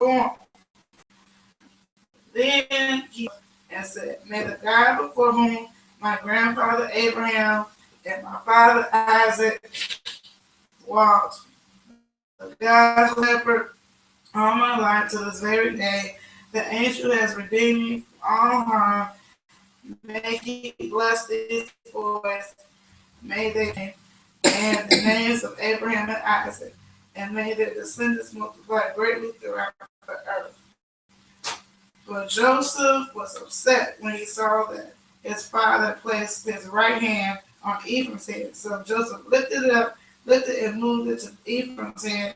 born. Then he and said, may the God before whom my grandfather Abraham and my father Isaac walked, the God who shepherd all my life to this very day, the angel has redeemed me from all harm. May he bless these boys. May they and the names of Abraham and Isaac, and may their descendants multiply greatly throughout the earth. But Joseph was upset when he saw that his father placed his right hand on Ephraim's head. So Joseph lifted and moved it to Ephraim's head.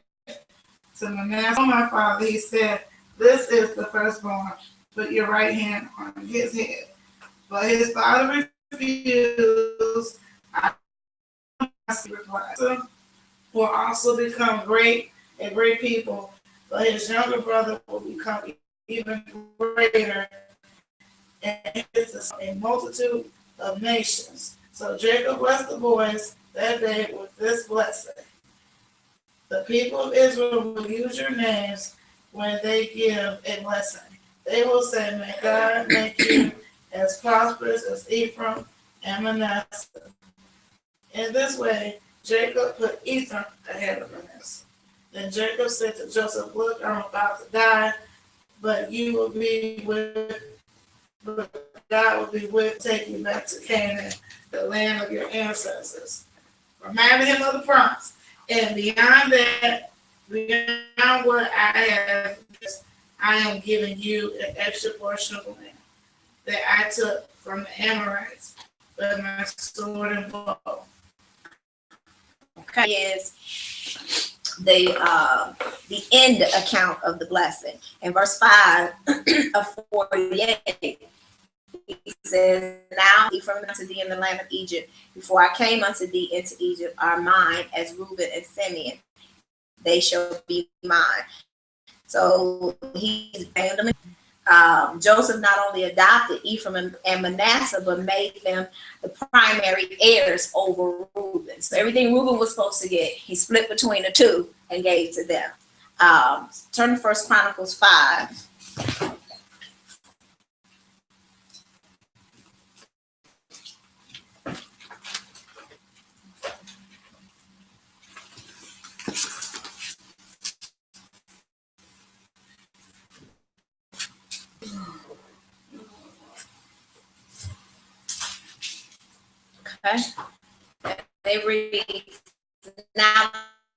To Manasseh, my father, he said, this is the firstborn. Put your right hand on his head. But his father refused. I replied, will also become a great people, but his younger brother will become even greater, and his is a multitude of nations. So Jacob blessed the boys that day with this blessing. The people of Israel will use your names when they give a blessing. They will say, may God make you as prosperous as Ephraim and Manasseh. In this way, Jacob put Ephraim ahead of Manasseh. Then Jacob said to Joseph, look, I'm about to die, but you will be with, but God will be with, take you back to Canaan, the land of your ancestors. Reminding him of the promise. And beyond that, beyond what I have, I am giving you an extra portion of land that I took from the Amorites with my sword and bow. Okay, is the end account of the blessing. In verse 5 of 48, he says, now Ephraim unto thee in the land of Egypt, before I came unto thee into Egypt, are mine as Reuben and Simeon. They shall be mine. So he's abandoned. Joseph not only adopted Ephraim and Manasseh, but made them the primary heirs over Reuben. So everything Reuben was supposed to get, he split between the two and gave to them. Turn to 1 Chronicles 5. Okay. They read, now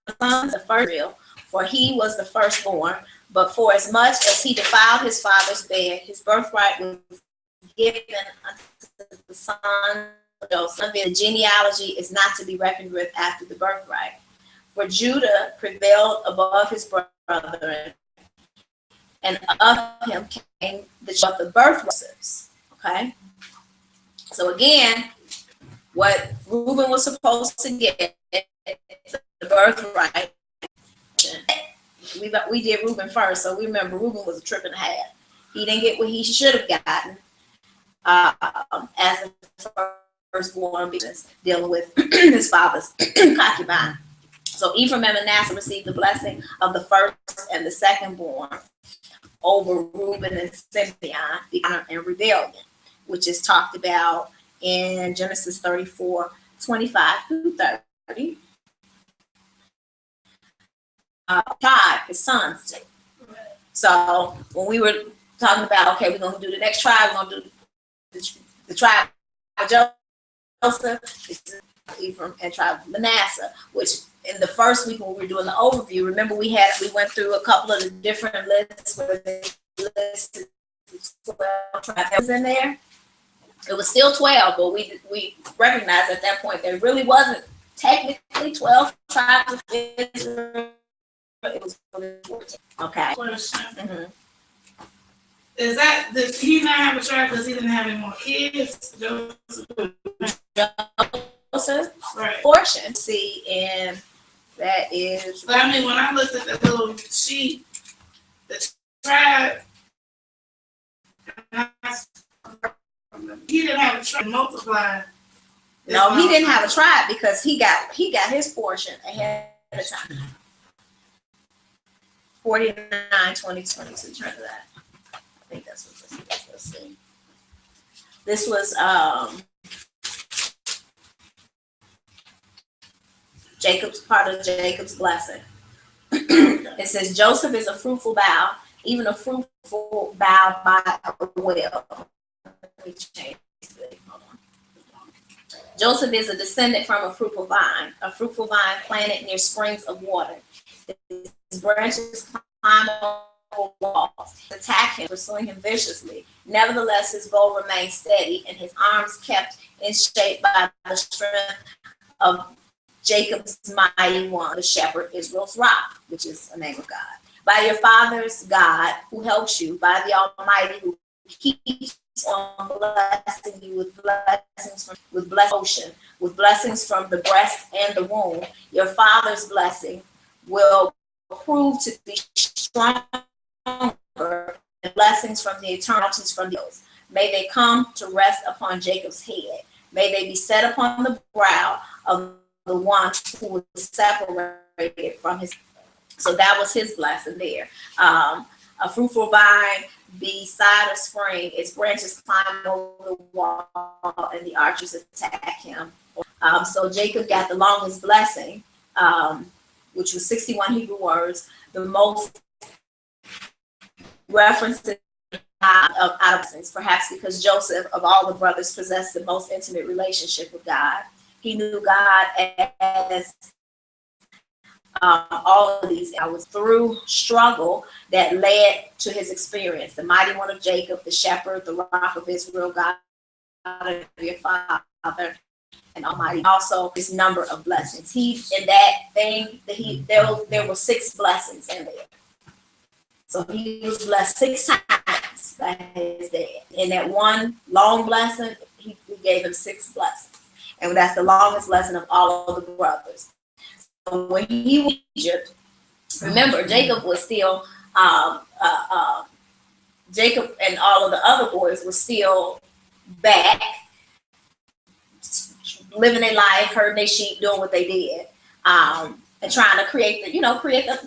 the sons of Israel, for he was the firstborn, but for as much as he defiled his father's bed, his birthright was given unto the son of Joseph. The genealogy is not to be reckoned with after the birthright. For Judah prevailed above his brethren, and of him came the birthrights. Okay. So again, what Reuben was supposed to get, the birthright. We did Reuben first, so we remember Reuben was a trip and a half. He didn't get what he should have gotten as the firstborn, because dealing with his father's concubine. So Ephraim and Manasseh received the blessing of the first and the secondborn over Reuben and Simeon, the honor and rebellion, which is talked about in Genesis 34, 25 through 30. His sons. So when we were talking about, okay, we're going to do the next tribe, we're going to do the tribe of Joseph, Ephraim, and tribe of Manasseh, which in the first week when we were doing the overview, remember we went through a couple of the different lists where they listed 12 tribes in there. It was still 12, but we recognized at that point there really wasn't technically 12 tribes of Israel. It was 14. Okay. Mm-hmm. Did he not have a tribe because he didn't have any more kids? Joseph, right. Portion. See, and that is. But I mean, when I looked at that little sheet, the tribe, he didn't have a tribe multiplied. No, he didn't have a tribe because he got his portion ahead of time. 49, 20, 22. Turn to that. I think that's what this is. Let's see. This was part of Jacob's blessing. It says, Joseph is a fruitful bough, even a fruitful bough by a well. Let me change this. Hold on. Joseph is a descendant from a fruitful vine planted near springs of water. His branches climb over walls, attack him, pursuing him viciously. Nevertheless, his bow remained steady, and his arms kept in shape by the strength of Jacob's mighty one, the shepherd, Israel's rock, which is the name of God. By your father's God, who helps you, by the Almighty, who keeps on blessing you with blessings from the breast and the womb. Your father's blessing will prove to be stronger, and blessings from the eternities from the hills. May they come to rest upon Jacob's head. May they be set upon the brow of the one who was separated from his. So that was his blessing there. A fruitful vine beside a spring, its branches climb over the wall, and the archers attack him. So Jacob got the longest blessing, which was 61 Hebrew words, the most references out of blessings, perhaps because Joseph, of all the brothers, possessed the most intimate relationship with God. He knew God as all of these hours through struggle that led to his experience. The mighty one of Jacob, the shepherd, the rock of Israel, God of your father, and Almighty. Also, this number of blessings. He in that thing that there were 6 blessings in there. So he was blessed 6 times by his dad. In that one long blessing, he gave him 6 blessings, and that's the longest blessing of all of the brothers. When he was in Egypt, remember Jacob was still Jacob and all of the other boys were still back, living their life, herding their sheep, doing what they did, and trying to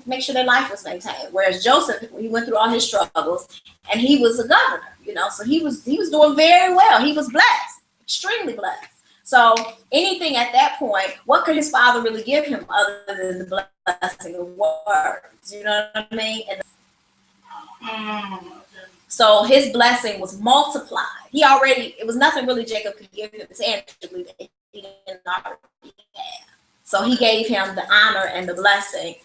make sure their life was maintained. Whereas Joseph, he went through all his struggles, and he was a governor, so he was doing very well. He was blessed, extremely blessed. So anything at that point, what could his father really give him other than the blessing of words? You know what I mean? So his blessing was multiplied. It was nothing really Jacob could give him tangibly that he didn't already have. So he gave him the honor and the blessing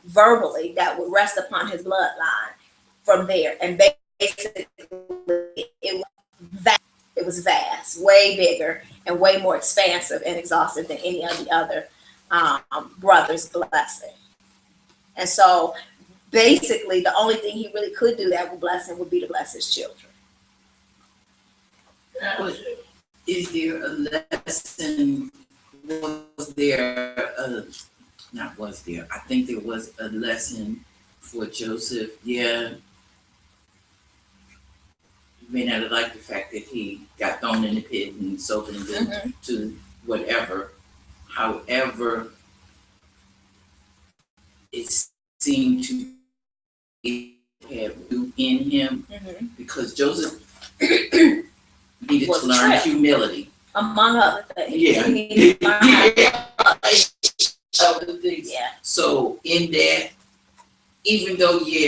verbally that would rest upon his bloodline from there. And basically it was vast, way bigger, and way more expansive and exhaustive than any of the other brothers' blessing. And so basically the only thing he really could do that would bless him would be to bless his children. Is there a lesson? Was there I think there was a lesson for Joseph. Yeah. You may not have liked the fact that he got thrown in the pit and sold to whatever. However, it seemed to have root in him because Joseph needed to learn humility. Among other things. Yeah. Other things. Yeah. So in that, even though he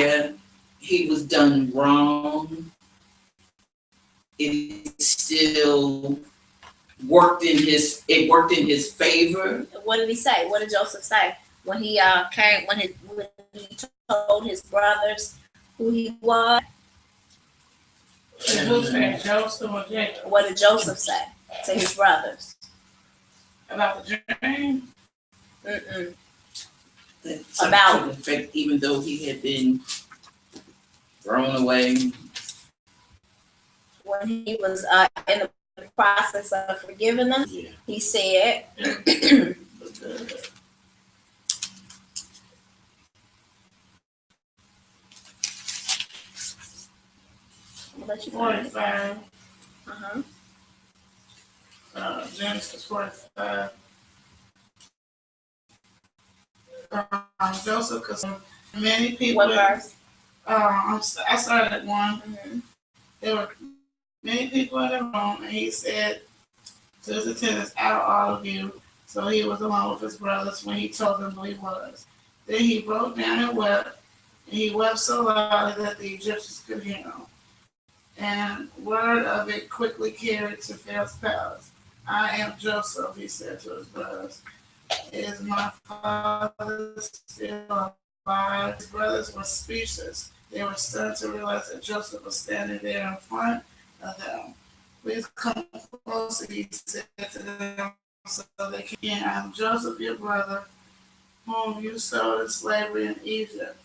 was done wrong, it still worked in his favor. What did he say? What did Joseph say when he when he told his brothers who he was? What did Joseph say to his brothers about the dream? About the fact, even though he had been thrown away, when he was in the process of forgiving them, he said, let you 45. Genesis 45. Joseph, Many people. What verse? I started at 1. Mm-hmm. There were many people in the room, and he said to his attendants, "Out of all of you." So he was alone with his brothers when he told them who he was. Then he broke down and wept, and he wept so loudly that the Egyptians could hear him. And word of it quickly carried to Pharaoh's palace. "I am Joseph," he said to his brothers. "Is my father still alive?" His brothers were speechless. They were stunned to realize that Joseph was standing there in front of them. "Please come closer," he said to them, so they came. "I am Joseph, your brother, whom you sold in slavery in Egypt.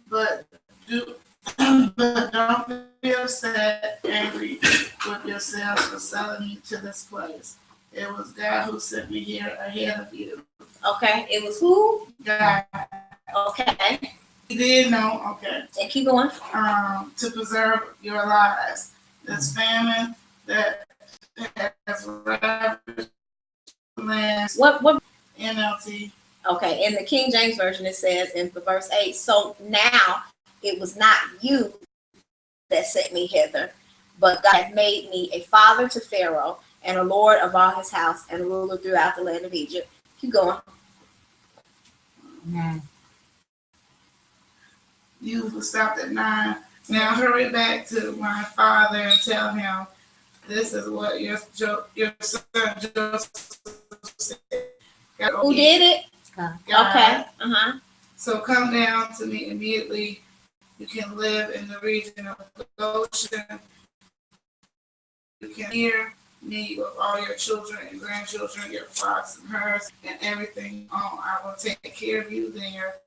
But do but don't be upset, angry with yourselves for selling me to this place. It was God who sent me here ahead of you." Okay, it was who? God. Okay. He did know, okay. And keep going. To preserve your lives. This famine that has ravaged the land. What? NLT. Okay, in the King James Version it says in verse 8, so now it was not you that sent me hither, but God had made me a father to Pharaoh and a lord of all his house and a ruler throughout the land of Egypt. Keep going. You stopped at 9. Now hurry back to my father and tell him this is what your son Joseph said. Who did it? God. Okay. So come down to me immediately. You can live in the region of Goshen. You can hear me with all your children and grandchildren, your flocks and herds, and everything you own. I will take care of you there.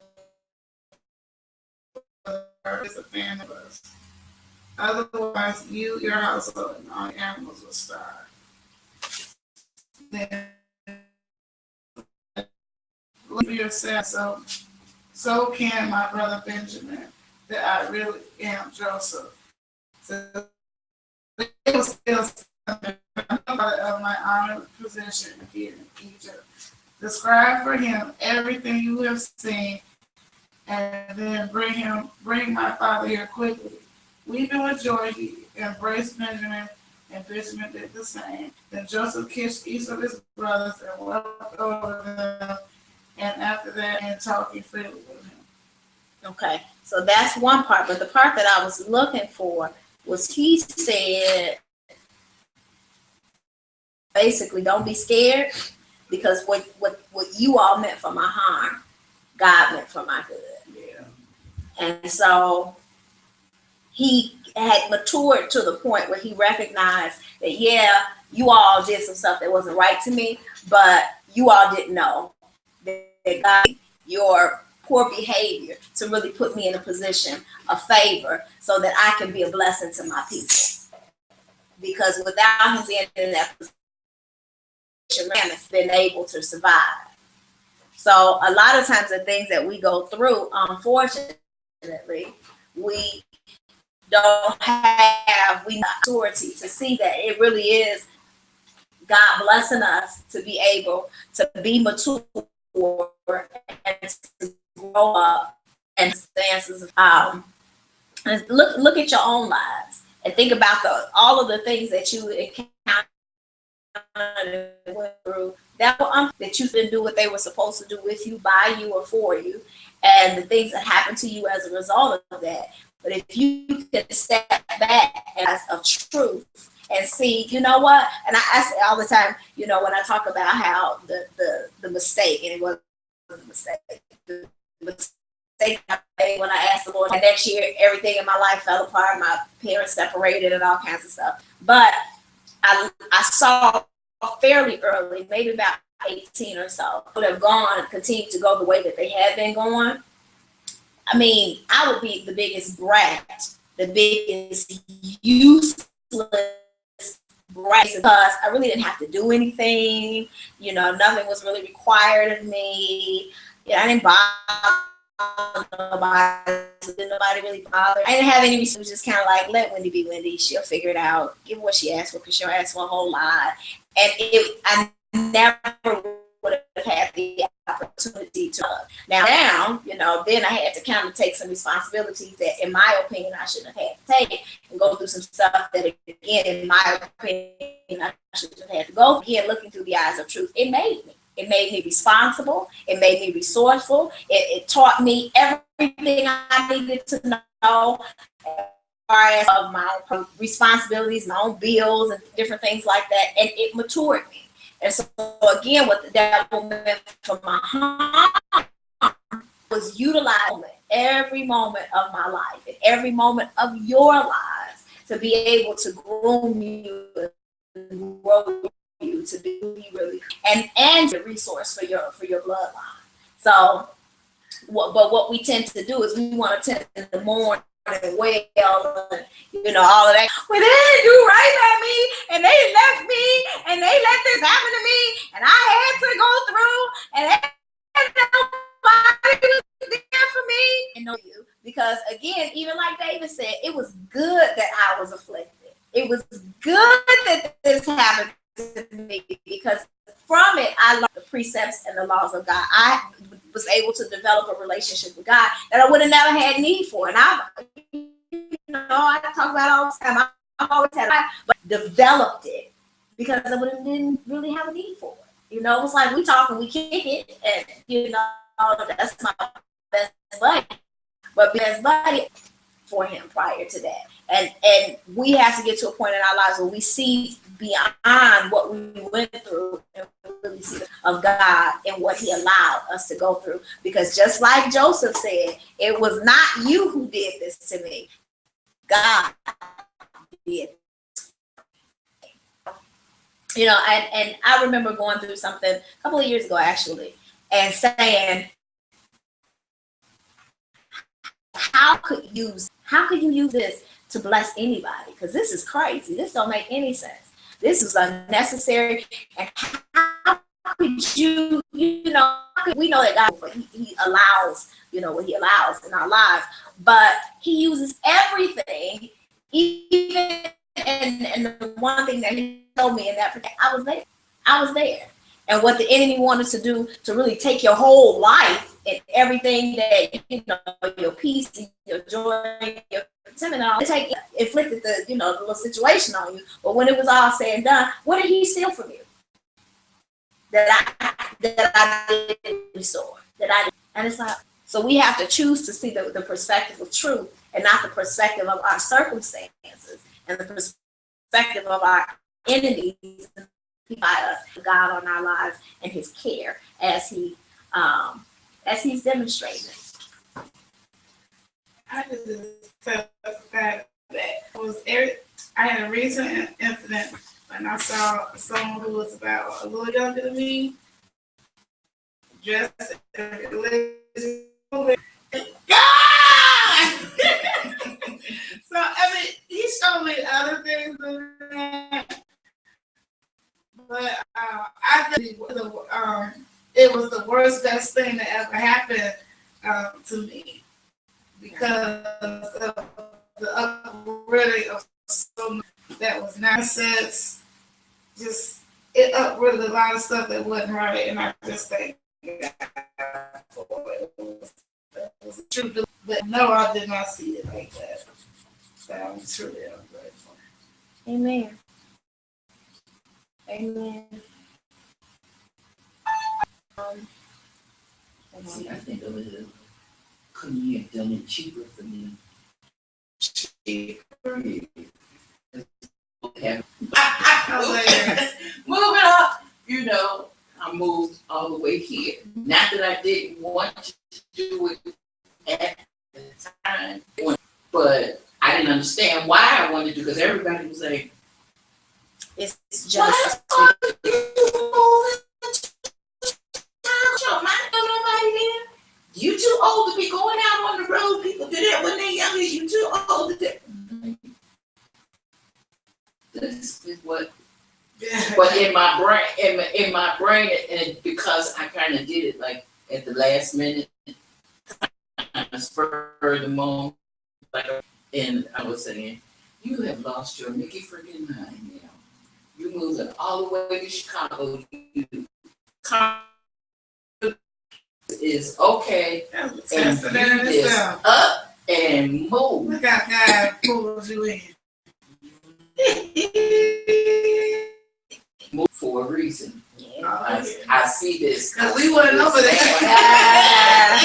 Is a fan of us. Otherwise, you, your household, and all your animals will starve. Then look for yourself. So can my brother Benjamin, that I really am Joseph. So it was still something of my honored position here in Egypt. Describe for him everything you have seen, and then bring my father here quickly. Weeping with joy, he embraced Benjamin, and Benjamin did the same. Then Joseph kissed each of his brothers and wept over them, and after that, and talking freely with him. Okay, so that's one part, but the part that I was looking for was he said, basically, don't be scared, because what you all meant for my harm, God meant for my good. Yeah. And so he had matured to the point where he recognized that, yeah, you all did some stuff that wasn't right to me, but you all didn't know that God, your poor behavior to really put me in a position of favor so that I can be a blessing to my people. Because without him being in that position, man, it's been able to survive. So a lot of times the things that we go through, unfortunately, we don't have authority to see that it really is God blessing us to be able to be mature and to grow up and stances. And look at your own lives and think about all of the things that you encountered and went through that you didn't do what they were supposed to do with you, by you, or for you, and the things that happened to you as a result of that. But if you can step back as of truth and see, you know what? And I say all the time, you know, when I talk about how the mistake, and it wasn't a mistake, the mistake I made when I asked the Lord, and next year everything in my life fell apart, my parents separated and all kinds of stuff. But I saw fairly early, maybe about 18 or so, would have gone and continued to go the way that they had been going. I mean, I would be the biggest brat, the biggest useless brat, because I really didn't have to do anything. You know, nothing was really required of me. Yeah, I didn't bother nobody. Didn't nobody really bother. I didn't have any reason. It was just kind of like, let Wendy be Wendy. She'll figure it out. Give her what she asked for, because she'll ask for a whole lot. And I never would have had the opportunity to now, then I had to kind of take some responsibilities that, in my opinion, I shouldn't have had to take, and go through some stuff that, again, in my opinion, I shouldn't have had to go. Again, looking through the eyes of truth, it made me. It made me responsible. It made me resourceful. It taught me everything I needed to know as far as of my own responsibilities, my own bills, and different things like that. And it matured me. And so, again, what the devil meant for my harm was utilizing every moment of my life and every moment of your lives to be able to groom you and grow you to be really and the resource for your bloodline. So what we tend to do is we want to tend to mourn and wail and all of that. Well, they didn't do right by me, and they left me, and they let this happen to me, and I had to go through, and nobody was there for me. And know you, because again, even like David said, it was good that I was afflicted. It was good that this happened to me, because from it I learned the precepts and the laws of God. I was able to develop a relationship with God that I would have never had need for. And I talk about it all the time. I've always had it, but developed it because I didn't really have a need for it. It was like we talk and we kick it, and that's my best buddy. But best buddy for him prior to that. And we have to get to a point in our lives where we see beyond what we went through and really see of God and what he allowed us to go through. Because just like Joesph said, it was not you who did this to me. God did. And I remember going through something a couple of years ago, actually, and saying, how could you use this to bless anybody? Because this is crazy. This don't make any sense. This is unnecessary. And how could you, we know that God, he allows, what he allows in our lives, but he uses everything, even and the one thing that he told me in that, I was there. And what the enemy wanted to do to really take your whole life and everything that, your peace, your joy, your contentment, all, inflicted the little situation on you. But when it was all said and done, what did he steal from you? That I didn't restore. And it's like, so we have to choose to see the perspective of truth and not the perspective of our circumstances and the perspective of our enemies by us, God on our lives and his care as he's demonstrating. I just felt that I had a recent incident when I saw someone who was about a little younger than me, dressed in religious. God! So he showed me other things than that. But I think it was the worst, best thing that ever happened to me because of the uprooting of so much that was nonsense. Just it uprooted a lot of stuff that wasn't right, and I just think it was true. But no, I did not see it like that. So I'm truly ungrateful. Amen. Amen. See, I think of it, couldn't you have done it cheaper for me? Moving up, I moved all the way here. Not that I didn't want to do it at the time, but I didn't understand why I wanted to, because everybody was like, it's just you too old to be going out on the road. People do that when they're younger. You too old to do that. This is what. But in my brain, and because I kind of did it like at the last minute, I spurred the moment, and I was saying, "You have lost your Mickey freaking mind now. You moving all the way to Chicago. You come is okay That's and testing you in just itself. up and move. Look how God pulls you in. Move for a reason. Yeah. I see this. Because we wasn't over there.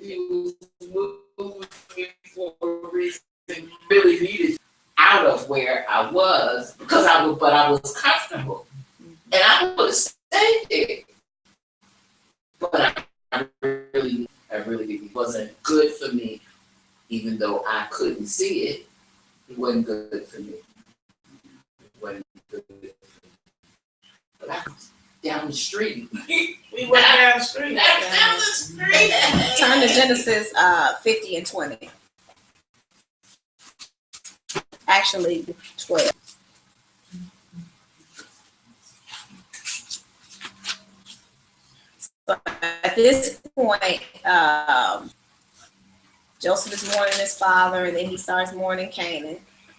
You moved for a reason. Really needed out of where I was because I was comfortable. And I would have stayed there. But I really it wasn't good for me, even though I couldn't see it. It wasn't good for me. It wasn't good for me. But I was down the street. We went down the street. Down the street. Turn to Genesis 50 and 20. Actually, 12. So at this point, Joseph is mourning his father, and then he starts mourning Canaan.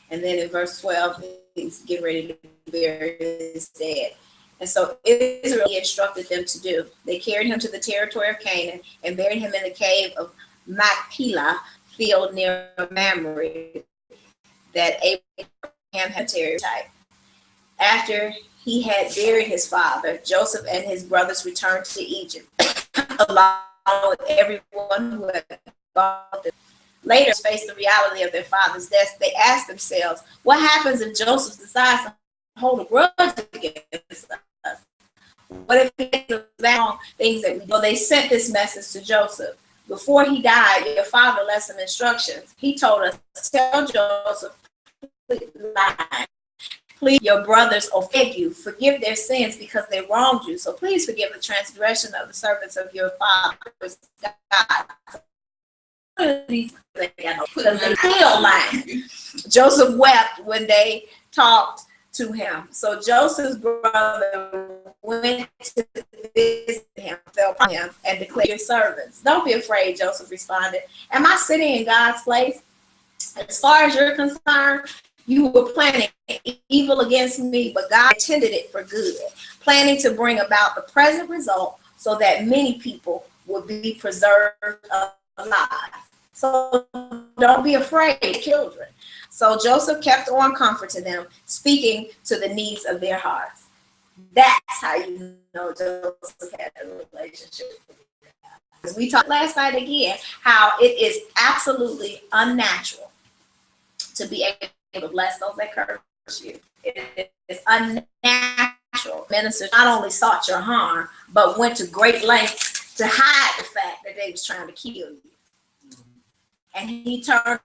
And then in verse 12, he's getting ready to bury his dad. And so Israel instructed them to do. They carried him to the territory of Canaan and buried him in the cave of Machpelah field near Mamre that Abraham had type. After he had buried his father, Joseph and his brothers returned to Egypt, along with everyone who had gone with them. Later, faced the reality of their father's death, they asked themselves, what happens if Joseph decides to hold a grudge against us? What if he does wrong things that we do? They sent this message to Joseph. Before he died, your father left some instructions. He told us, tell Joseph, please, your brothers offend you. Forgive their sins because they wronged you. So please forgive the transgression of the servants of your father's God. Because they still lying. Joseph wept when they talked to him. So Joseph's brother went to visit him, fell upon him, and declared, your servants. Don't be afraid, Joseph responded. Am I sitting in God's place? As far as you're concerned, you were planning evil against me, but God intended it for good, planning to bring about the present result so that many people would be preserved alive. So don't be afraid, children. So Joseph kept on comforting them, speaking to the needs of their hearts. That's how you know Joseph had a relationship with God. We talked last night again how it is absolutely unnatural to be able to bless those that curse you. It is unnatural. Ministers not only sought your harm, but went to great lengths to hide the fact that they was trying to kill you. And he turned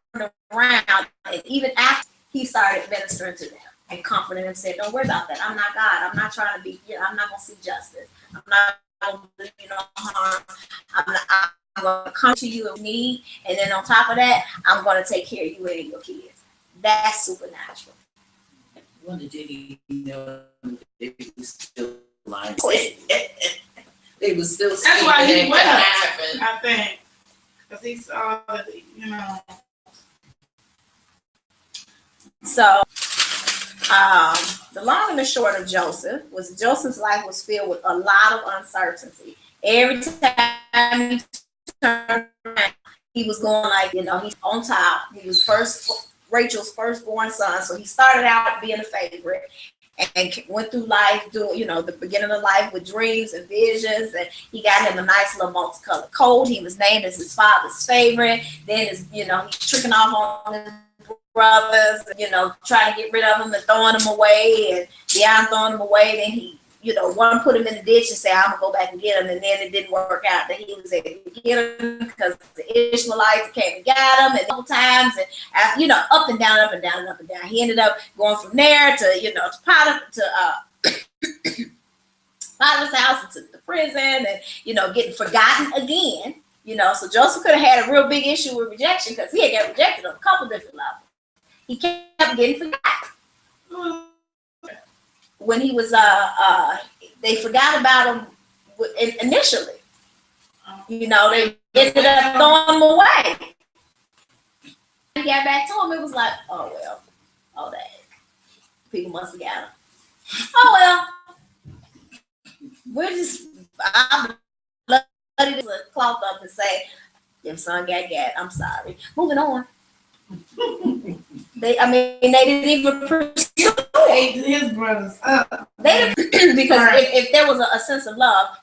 around, and even after he started ministering to them and comforting them, said, don't worry about that. I'm not God. I'm not trying to be, I'm not going to seek justice. I'm not going to do you no harm. I'm going to come to you in need. And then on top of that, I'm going to take care of you and your kids. That's supernatural. Wonder did he know they was still lying? They was still. That's why he wept, happened. I think. Because he saw that, you know. So, the long and the short of Joseph was Joseph's life was filled with a lot of uncertainty. Every time he turned around, he was going like, you know, he's on top. He was Rachel's firstborn son. So he started out being a favorite and went through life doing, you know, the beginning of life with dreams and visions. And he got him a nice little multicolored coat. He was named as his father's favorite. Then, you know, he's tricking off on his brothers, you know, trying to get rid of them and throwing them away. And beyond throwing them away, then he, you know, one put him in the ditch and say, I'm going to go back and get him. And then it didn't work out that he was able to get him because the Ishmaelites came and got him and a couple times. And, after, you know, up and down, up and down, and up and down. He ended up going from there to, you know, to Potiphar's house and to the prison and, you know, getting forgotten again. You know, so Joseph could have had a real big issue with rejection because he had got rejected on a couple different levels. He kept getting forgotten. When he was, they forgot about him initially. You know, they ended up throwing him away. He got back to him, it was like, oh, well, oh, that. People must have got him. Oh, well, I love the cloth up and say, your son got gat. I'm sorry. Moving on. They didn't even pursue his brothers up. They didn't, because if there was a sense of love,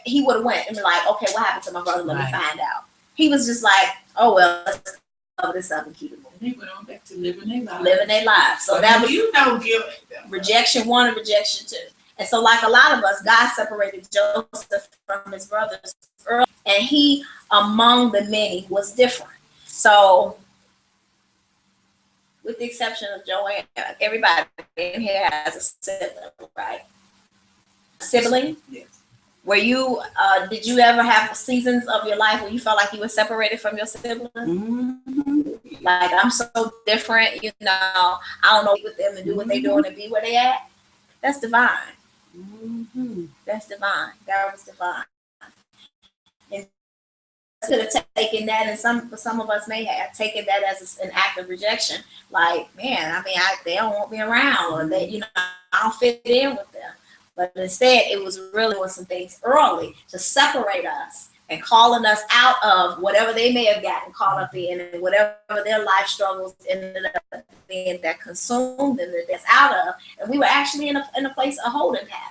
he would have went and be like, okay, what happened to my brother? Let me find out. He was just like, oh well, let's cover this up and keep it moving. He went on back to living their lives. So that was guilt. rejection 1 and rejection 2. And so, like a lot of us, God separated Joseph from his brothers early, and he, among the many, was different. So, with the exception of Joanne, everybody in here has a sibling, right? Sibling? Yes. Were you, did you ever have seasons of your life where you felt like you were separated from your sibling? Mm-hmm. Like, I'm so different, I don't know with them and do what they're doing and be where they at. That's divine. Mm-hmm. That's divine. God was divine. And could have taken that, and some of us may have taken that as an act of rejection. Like, man, they don't want me around, or they, I don't fit in with them. But instead, it was really doing some things early to separate us and calling us out of whatever they may have gotten caught up in, and whatever their life struggles ended up being that consumed and that's out of. And we were actually in a place, a holding pattern.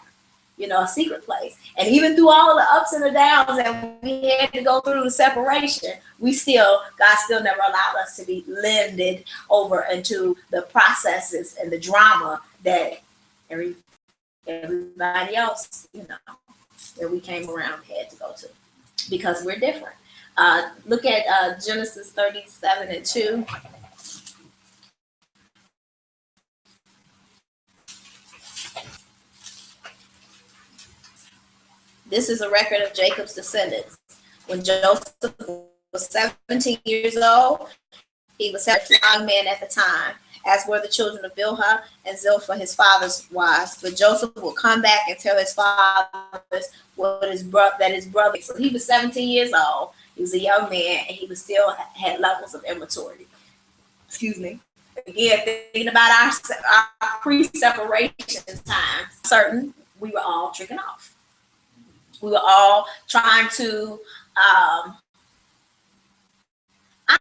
A secret place. And even through all of the ups and the downs that we had to go through the separation, God still never allowed us to be lended over into the processes and the drama that everybody else, that we came around had to go to, because we're different. Look at Genesis 37:2. This is a record of Jacob's descendants. When Joseph was 17 years old, he was a young man at the time, as were the children of Bilhah and Zilpah, his father's wives. But Joseph would come back and tell his fathers that his brother. So he was 17 years old. He was a young man, and he was still had levels of immaturity. Excuse me. Again, thinking about our pre-separation times, certain we were all tricking off. We were all trying to, I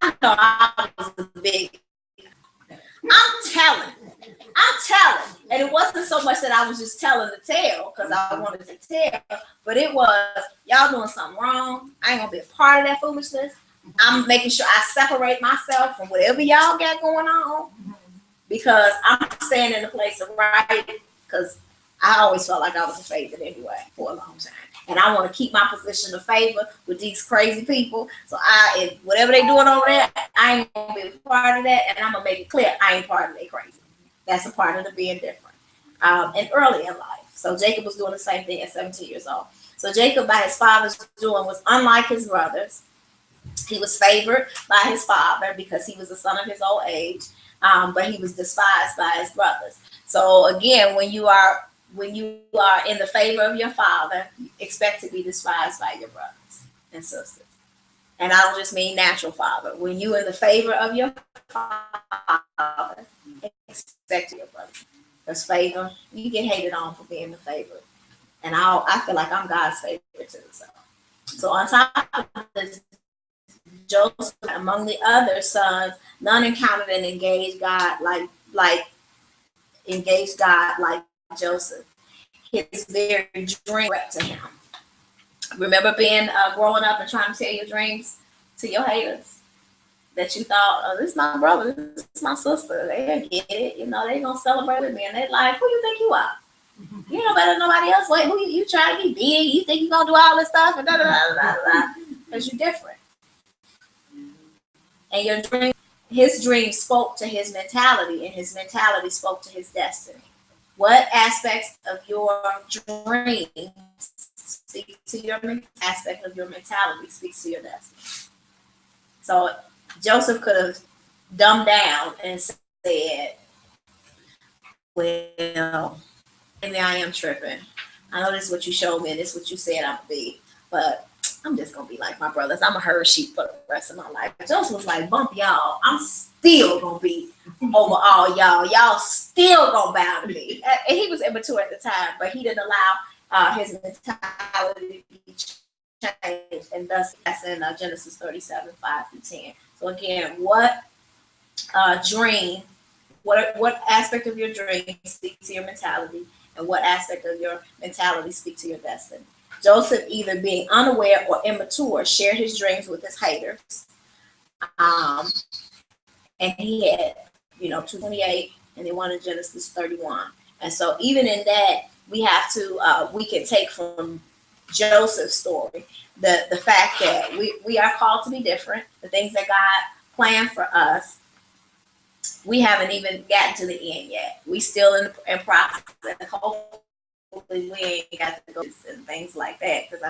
know I was a big, I'm telling. And it wasn't so much that I was just telling the tale because I wanted to tell, but it was, y'all doing something wrong. I ain't gonna be a part of that foolishness. I'm making sure I separate myself from whatever y'all got going on, because I'm staying in the place of right, because I always felt like I was a favorite anyway for a long time. And I want to keep my position of favor with these crazy people. So whatever they doing over there, I ain't gonna be a part of that. And I'm gonna make it clear I ain't part of that crazy. That's a part of the being different. And early in life. So Jacob was doing the same thing at 17 years old. So Jacob, by his father's doing, was unlike his brothers. He was favored by his father because he was the son of his old age. But he was despised by his brothers. So again, when you are in the favor of your father, you expect to be despised by your brothers and sisters. And I don't just mean natural father. When you're in the favor of your father, expect your brother. Because favor, you get hated on for being the favorite. And I feel like I'm God's favorite too. So on top of this, Joseph, among the other sons, none encountered and engaged God like Joesph. His very dream to him. Remember being growing up and trying to tell your dreams to your haters, that you thought, oh, this is my brother, this is my sister, they get it, they gonna celebrate with me, and they're like, who you think you are? You know better than nobody else. Wait, who you trying to be big? You think you gonna do all this stuff and because you're different. And his dream spoke to his mentality, and his mentality spoke to his destiny. What aspects of your dream speak to your aspect of your mentality speaks to your destiny? So Joseph could have dumbed down and said, well, maybe I am tripping. I know this is what you showed me, and this is what you said I'm gonna be, but I'm just gonna be like my brothers. I'm a herd sheep for the rest of my life. Joseph was like, bump y'all, I'm still gonna be over all y'all. Y'all still gonna bow to me. And he was immature at the time, but he didn't allow his mentality to be change, and thus that's in Genesis 37, 5-10. So again, what dream, what aspect of your dream speaks to your mentality, and what aspect of your mentality speaks to your destiny? Joseph, either being unaware or immature, shared his dreams with his haters. And he had, 228, and they wanted Genesis 31. And so even in that, we have to, we can take from Joseph's story the fact that we are called to be different. The things that God planned for us, we haven't even gotten to the end yet. We still in process. Hopefully we ain't got to go and things like that, because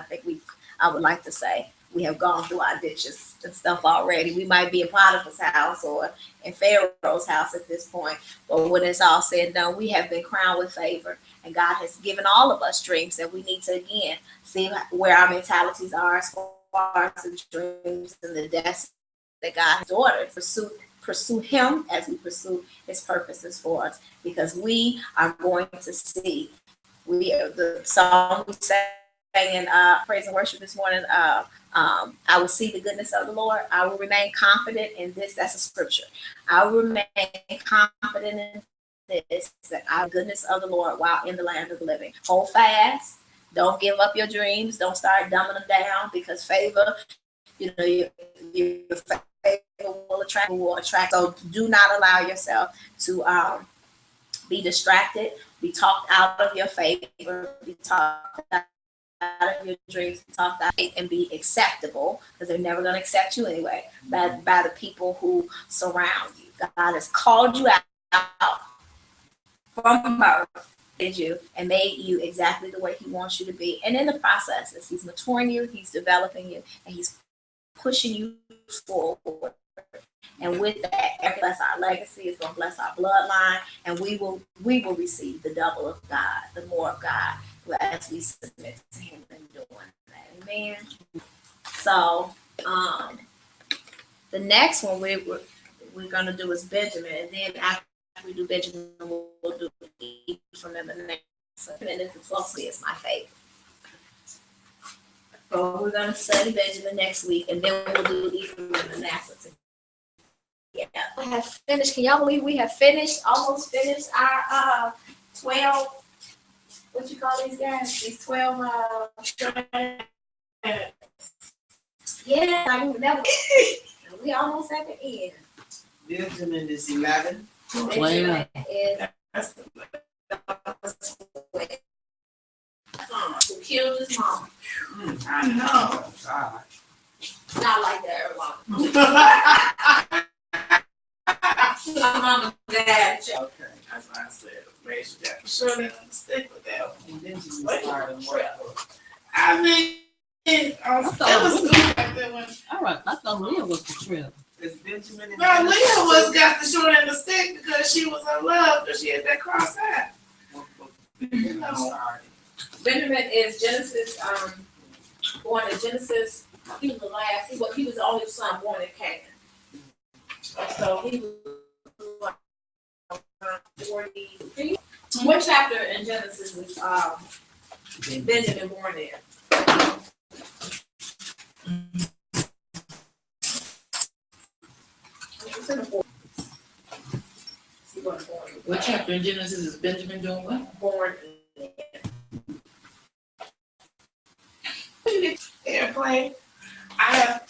I would like to say we have gone through our ditches and stuff already. We might be in Potiphar's house or in Pharaoh's house at this point, but when it's all said and done, we have been crowned with favor, and God has given all of us dreams that we need to, again, see where our mentalities are as far as the dreams and the destiny that God has ordered. Pursue Him as we pursue His purposes for us, because we are going to see. The song we sang in praise and worship this morning, I will see the goodness of the Lord. I will remain confident in this. That's a scripture. I will remain confident in this, that I goodness of the Lord while in the land of the living. Hold fast. Don't give up your dreams. Don't start dumbing them down, because favor, your favor will attract. So do not allow yourself to be distracted, be talked out of your favor, be talked out of your dreams, be talked out, and be acceptable, because they're never going to accept you anyway, by the people who surround you. God has called you out from birth, you, and made you exactly the way He wants you to be. And in the process, as He's maturing you, He's developing you, and He's pushing you forward. And with that, bless our legacy, it's going to bless our bloodline, and we will receive the double of God, the more of God, as we submit to Him and doing that. Amen. So, the next one we're going to do is Benjamin, and then after we do Benjamin, we'll do Ephraim and Manasseh. And then the 12th is my favorite. So we're going to study Benjamin next week, and then we'll do Ephraim and Manasseh. Yeah, I have finished. Can y'all believe we have almost finished our 12, what you call these guys? These 12 yeah, I mean, we almost at the end. Benjamin is 11. Benjamin is who killed his mom. I know. God. Not like that, everyone. My mama's dad. Okay, that's what I said. Raise your dad. Sure, they don't stick with that one. I mean, it was good back then when. All right, I thought Leah was the trip. It's Benjamin. No, Leah got the short end of the stick because she was in love, because she had that cross hat. You know. Benjamin is Genesis, born in Genesis. He was the last. He was the only son born in Canaan. So he was 40. What chapter in Genesis was Benjamin born in? What chapter in Genesis is Benjamin doing what? Born in. Airplane. I have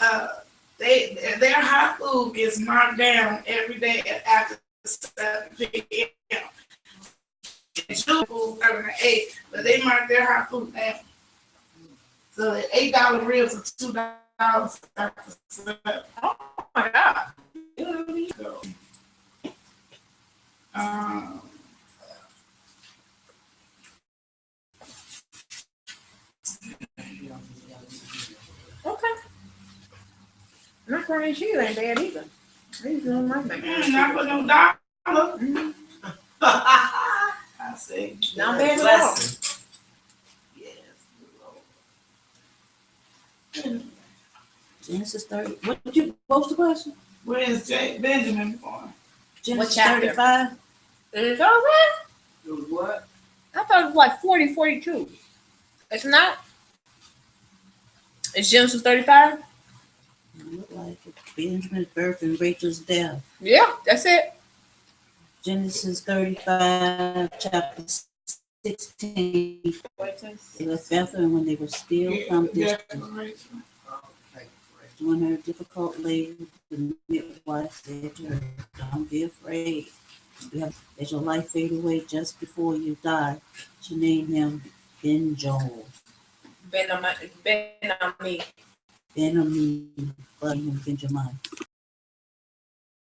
their hot food gets marked down every day after 7 p.m. It's food 7 to 8, but they mark their hot food down. So the $8 ribs are $2 after 7. Oh my God. Okay. Macaroni and cheese ain't bad either. He's doing my thing. Not for no dollar. I say, not bad at all. Yes. Genesis 30. What did you post the question? Where is Benjamin born? Genesis chapter? 35. Is it all that? It was what? I thought it was like 40, 42. It's not? It's Genesis 35? It looked like it. Benjamin's birth and Rachel's death. Yeah, that's it. Genesis 35, chapter 16. They left Bethel, and when they were still come distance, when her difficult labor, the midwife said to her, "Don't be afraid. Let your life fade away just before you die." She named him Ben Joel. Ben-Ami. Benjamin, but him Benjamin.